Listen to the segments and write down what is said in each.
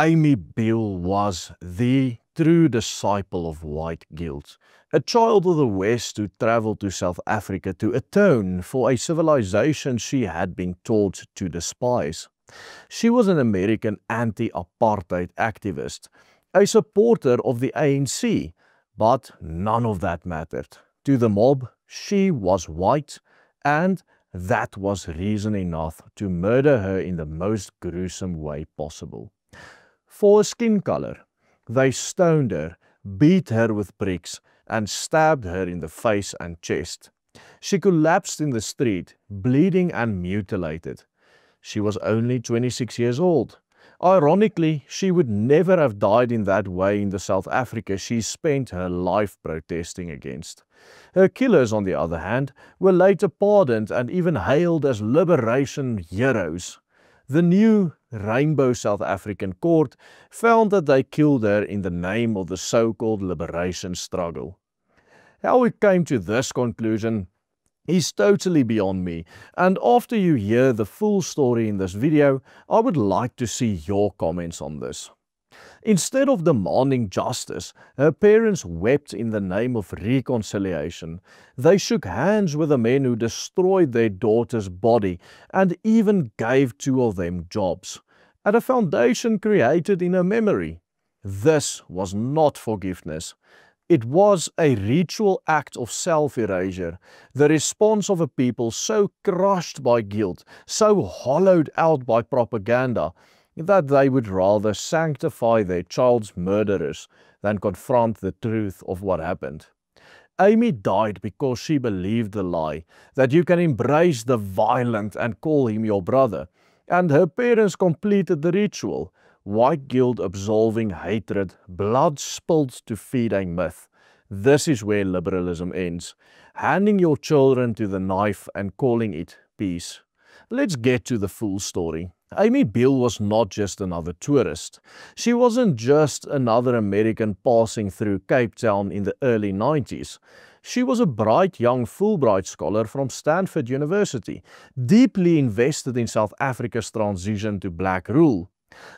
Amy Beale was the true disciple of white guilt, a child of the West who traveled to South Africa to atone for a civilization she had been taught to despise. She was an American anti-apartheid activist, a supporter of the ANC, but none of that mattered. To the mob, she was white, and that was reason enough to murder her in the most gruesome way possible. For her skin color, they stoned her, beat her with bricks, and stabbed her in the face and chest. She collapsed in the street, bleeding and mutilated. She was only 26 years old. Ironically, she would never have died in that way in the South Africa she spent her life protesting against. Her killers, on the other hand, were later pardoned and even hailed as liberation heroes. The new Rainbow South African court found that they killed her in the name of the so-called liberation struggle. How we came to this conclusion is totally beyond me, and after you hear the full story in this video, I would like to see your comments on this. Instead of demanding justice, her parents wept in the name of reconciliation. They shook hands with the men who destroyed their daughter's body and even gave two of them jobs, at a foundation created in her memory. This was not forgiveness. It was a ritual act of self-erasure, the response of a people so crushed by guilt, so hollowed out by propaganda, that they would rather sanctify their child's murderers than confront the truth of what happened. Amy died because she believed the lie that you can embrace the violent and call him your brother, and her parents completed the ritual, white guilt absolving hatred, blood spilled to feed a myth. This is where liberalism ends, handing your children to the knife and calling it peace. Let's get to the full story. Amy Beale was not just another tourist. She wasn't just another American passing through Cape Town in the early 90s. She was a bright young Fulbright scholar from Stanford University, deeply invested in South Africa's transition to black rule.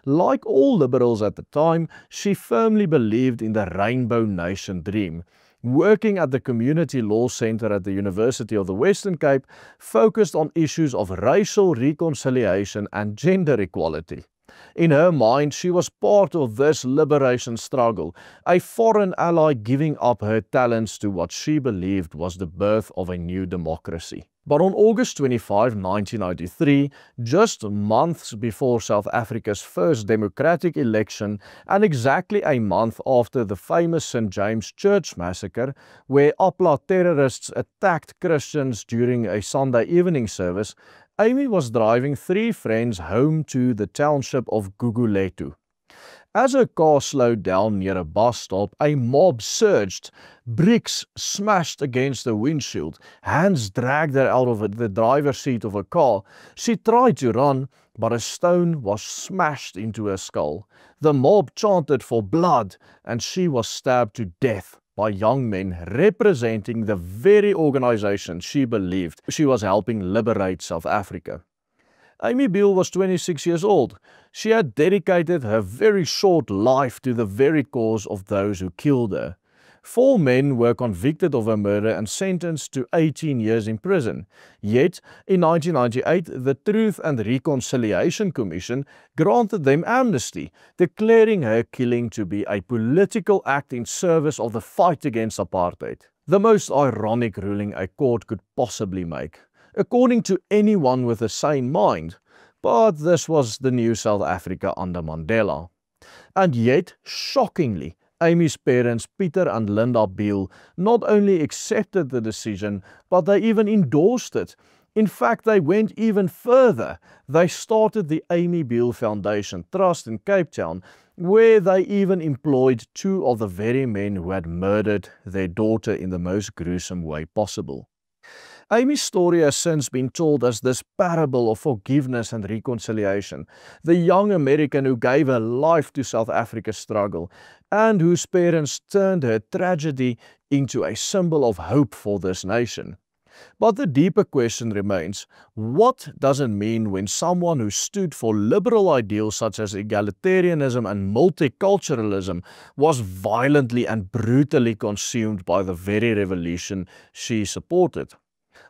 Like all liberals at the time, she firmly believed in the Rainbow Nation dream. Working at the Community Law Centre at the University of the Western Cape, focused on issues of racial reconciliation and gender equality. In her mind, she was part of this liberation struggle, a foreign ally giving up her talents to what she believed was the birth of a new democracy. But on August 25, 1993, just months before South Africa's first democratic election and exactly a month after the famous St. James Church massacre, where Opla terrorists attacked Christians during a Sunday evening service, Amy was driving three friends home to the township of Gugulethu. As her car slowed down near a bus stop, a mob surged. Bricks smashed against the windshield. Hands dragged her out of the driver's seat of her car. She tried to run, but a stone was smashed into her skull. The mob chanted for blood, and she was stabbed to death by young men representing the very organization she believed she was helping liberate South Africa. Amy Beale was 26 years old. She had dedicated her very short life to the very cause of those who killed her. 4 men were convicted of her murder and sentenced to 18 years in prison. Yet, in 1998, the Truth and Reconciliation Commission granted them amnesty, declaring her killing to be a political act in service of the fight against apartheid. The most ironic ruling a court could possibly make, according to anyone with a sane mind. But this was the new South Africa under Mandela. And yet, shockingly, Amy's parents, Peter and Linda Beale, not only accepted the decision, but they even endorsed it. In fact, they went even further. They started the Amy Beale Foundation Trust in Cape Town, where they even employed 2 of the very men who had murdered their daughter in the most gruesome way possible. Amy's story has since been told as this parable of forgiveness and reconciliation, the young American who gave her life to South Africa's struggle, and whose parents turned her tragedy into a symbol of hope for this nation. But the deeper question remains, what does it mean when someone who stood for liberal ideals such as egalitarianism and multiculturalism was violently and brutally consumed by the very revolution she supported?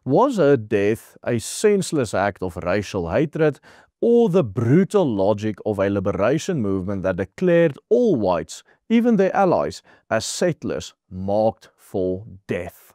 Was her death a senseless act of racial hatred or the brutal logic of a liberation movement that declared all whites, even their allies, as settlers marked for death?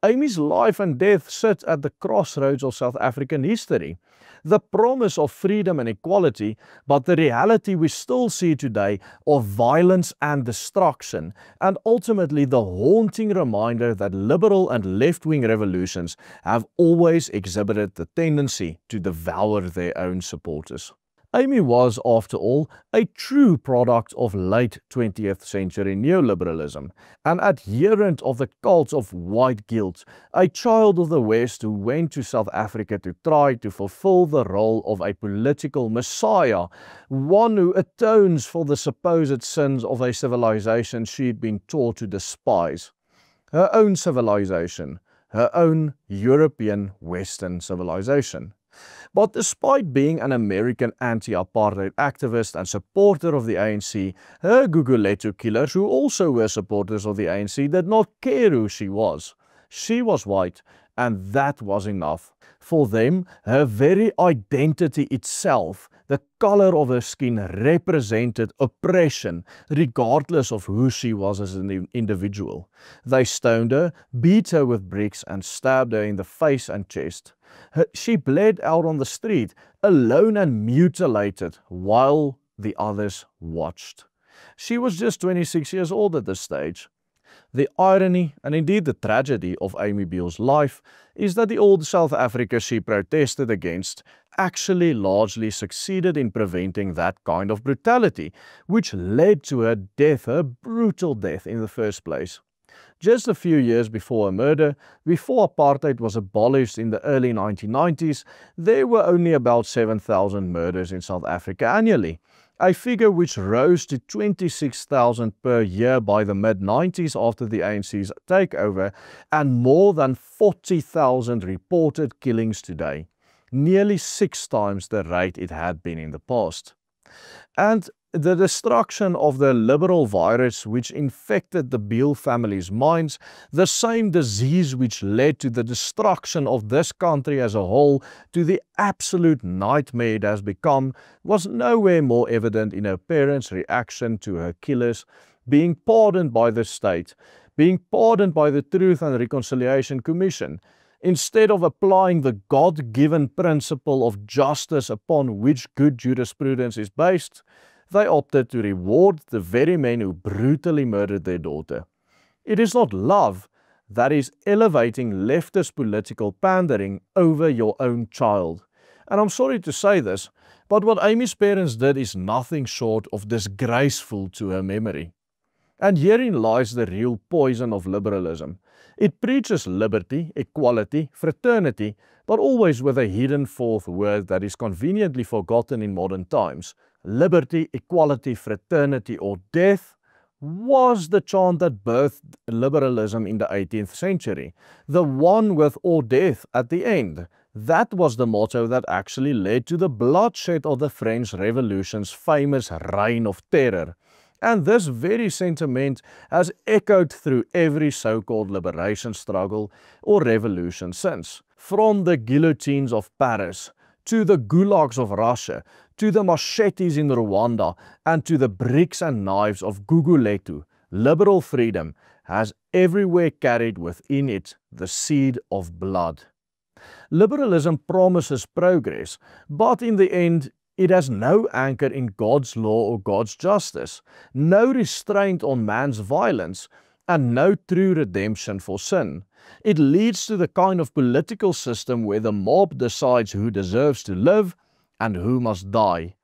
Amy's life and death sit at the crossroads of South African history. The promise of freedom and equality, but the reality we still see today of violence and destruction, and ultimately the haunting reminder that liberal and left-wing revolutions have always exhibited the tendency to devour their own supporters. Amy was, after all, a true product of late 20th century neoliberalism, an adherent of the cult of white guilt, a child of the West who went to South Africa to try to fulfill the role of a political messiah, one who atones for the supposed sins of a civilization she had been taught to despise. Her own civilization, her own European Western civilization. But despite being an American anti-apartheid activist and supporter of the ANC, her Gugulethu killers, who also were supporters of the ANC, did not care who she was. She was white, and that was enough. For them, her very identity itself, the color of her skin, represented oppression, regardless of who she was as an individual. They stoned her, beat her with bricks, and stabbed her in the face and chest. She bled out on the street, alone and mutilated, while the others watched. She was just 26 years old at this stage. The irony, and indeed the tragedy, of Amy Beale's life is that the old South Africa she protested against actually largely succeeded in preventing that kind of brutality, which led to her death, her brutal death in the first place. Just a few years before her murder, before apartheid was abolished in the early 1990s, there were only about 7,000 murders in South Africa annually, a figure which rose to 26,000 per year by the mid-90s after the ANC's takeover, and more than 40,000 reported killings today, nearly 6 times the rate it had been in the past. And the destruction of the liberal virus which infected the Beale family's minds, the same disease which led to the destruction of this country as a whole, to the absolute nightmare it has become, was nowhere more evident in her parents' reaction to her killers being pardoned by the state, being pardoned by the Truth and Reconciliation Commission. Instead of applying the God-given principle of justice upon which good jurisprudence is based, they opted to reward the very men who brutally murdered their daughter. It is not love that is elevating leftist political pandering over your own child. And I'm sorry to say this, but what Amy's parents did is nothing short of disgraceful to her memory. And herein lies the real poison of liberalism. It preaches liberty, equality, fraternity, but always with a hidden fourth word that is conveniently forgotten in modern times. Liberty, equality, fraternity, or death was the chant that birthed liberalism in the 18th century. The one with or death at the end. That was the motto that actually led to the bloodshed of the French Revolution's famous Reign of Terror. And this very sentiment has echoed through every so-called liberation struggle or revolution since. From the guillotines of Paris, to the gulags of Russia, to the machetes in Rwanda, and to the bricks and knives of Gugulethu, liberal freedom has everywhere carried within it the seed of blood. Liberalism promises progress, but in the end, it has no anchor in God's law or God's justice, no restraint on man's violence, and no true redemption for sin. It leads to the kind of political system where the mob decides who deserves to live and who must die.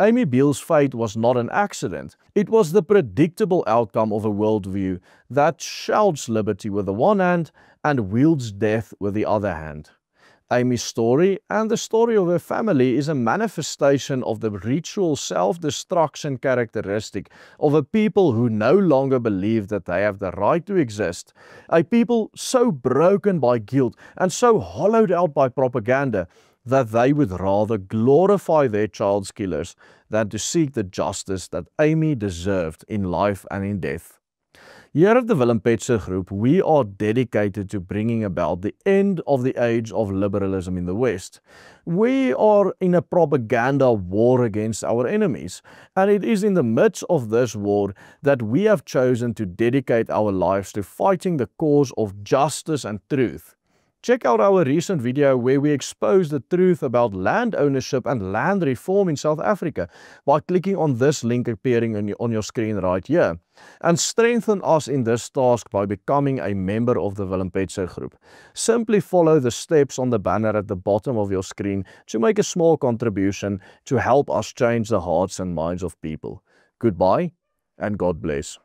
Amy Beale's fate was not an accident. It was the predictable outcome of a worldview that shouts liberty with the one hand and wields death with the other hand. Amy's story and the story of her family is a manifestation of the ritual self-destruction characteristic of a people who no longer believe that they have the right to exist, a people so broken by guilt and so hollowed out by propaganda that they would rather glorify their child's killers than to seek the justice that Amy deserved in life and in death. Here at the Willem Petzer Group, we are dedicated to bringing about the end of the age of liberalism in the West. We are in a propaganda war against our enemies, and it is in the midst of this war that we have chosen to dedicate our lives to fighting the cause of justice and truth. Check out our recent video where we expose the truth about land ownership and land reform in South Africa by clicking on this link appearing on your screen right here. And strengthen us in this task by becoming a member of the Willem Petzer Group. Simply follow the steps on the banner at the bottom of your screen to make a small contribution to help us change the hearts and minds of people. Goodbye and God bless.